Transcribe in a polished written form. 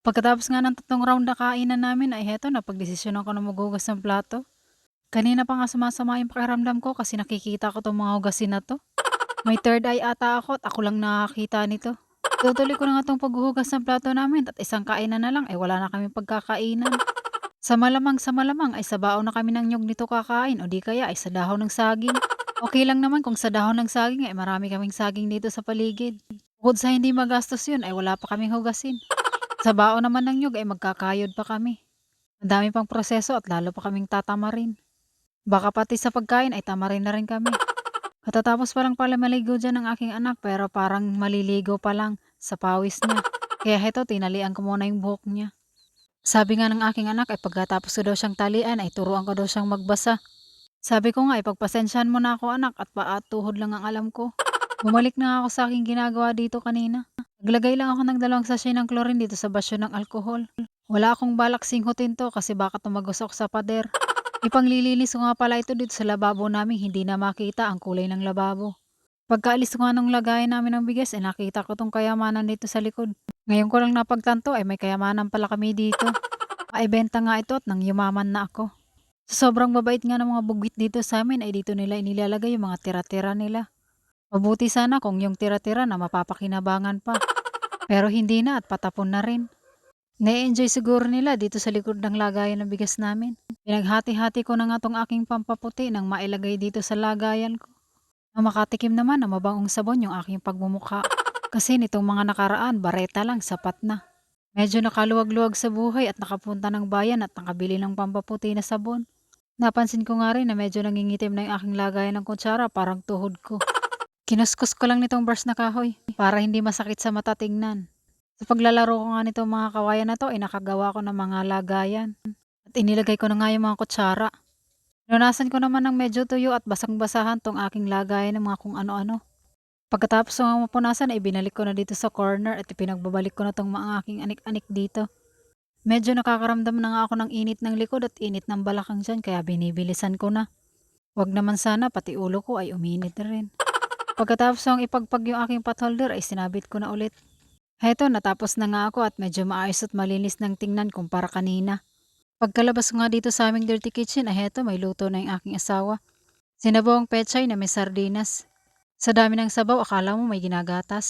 Pagkatapos nga ng 3 round na kainan namin ay heto napagdesisyonan ko na maghugas ng plato. Kanina pa nga sumasama yung pakiramdam ko kasi nakikita ko 'tong mga hugasin na 'to. May third eye ata ako at ako lang nakakita nito. Itutuloy ko na nga 'tong paghuhugas ng plato namin at isang kainan na lang, wala na kaming pagkakainan. Sa malamang ay sa baon na kami ng niyog nito kakain o di kaya ay sa dahon ng saging. Okey lang naman kung sa dahon ng saging, marami kaming saging dito sa paligid. Bukod sa hindi magastos yun ay wala pa kaming hugasin. Sa baon naman ng niyog ay magkakayod pa kami. Ang dami pang proseso at lalo pa kaming tatamarin. Baka pati sa pagkain ay tamarin na rin kami. Katatapos pa lang pala maligo diyan ng aking anak pero parang maliligo pa lang sa pawis niya. Kaya heto tinalian ko muna yung buhok niya. Sabi nga ng aking anak ay pagkatapos ko daw siyang talian ay turuan ko daw siyang magbasa. Sabi ko nga ay pagpasensyahan mo na ako anak at paa at tuhod lang ang alam ko. Bumalik na ako sa aking ginagawa dito kanina. Naglagay lang ako ng 2 sachet ng chlorine dito sa basyo ng alkohol. Wala akong balak singhutin to kasi baka tumagusok sa pader. Ipanglilinis ko nga pala ito dito sa lababo namin hindi na makita ang kulay ng lababo. Pagkaalis ko nga nung lagayan namin ng bigas ay nakita ko tong kayamanan dito sa likod. Ngayon ko lang napagtanto ay may kayamanan pala kami dito. Maibenta nga ito at nang yumaman na ako. Sa sobrang mabait nga ng mga bugwit dito sa amin ay dito nila inilalagay yung mga tira-tira nila. Mabuti sana kung yung tira-tira na mapapakinabangan pa. Pero hindi na at patapon na rin. Na-enjoy siguro nila dito sa likod ng lagayan ng bigas namin. Pinaghati-hati ko na nga tong aking pampaputi nang mailagay dito sa lagayan ko. Nang makatikim naman na mabangong sabon yung aking pagmumukha. Kasi nitong mga nakaraan, bareta lang, sapat na. Medyo nakaluwag-luwag sa buhay at nakapunta ng bayan at nakabili ng pampaputi na sabon. Napansin ko nga rin na medyo nangingitim na yung aking lagayan ng kutsara parang tuhod ko. Kinuskus ko lang nitong brush na kahoy para hindi masakit sa mata tingnan. Sa paglalaro ko nga nitong mga kawayan na to ay nakagawa ko ng mga lagayan. At inilagay ko na nga yung mga kutsara. Pinunasan ko naman ng medyo tuyo at basang-basahan tong aking lagayan ng mga kung ano-ano. Pagkatapos ko nga mapunasan ay binalik ko na dito sa corner at ipinagbabalik ko na tong mga aking anik-anik dito. Medyo nakakaramdam na nga ako ng init ng likod at init ng balakang dyan kaya binibilisan ko na. Wag naman sana pati ulo ko ay uminit na rin. Pagkatapos kong ipagpag yung aking potholder ay sinabit ko na ulit. Heto natapos na nga ako at medyo maayos at malinis ng tingnan kumpara kanina. Pagkalabas ko nga dito sa aming dirty kitchen ay heto may luto na yung aking asawa. Sinabawang pechay na may sardinas. Sa dami ng sabaw akala mo may ginagatas.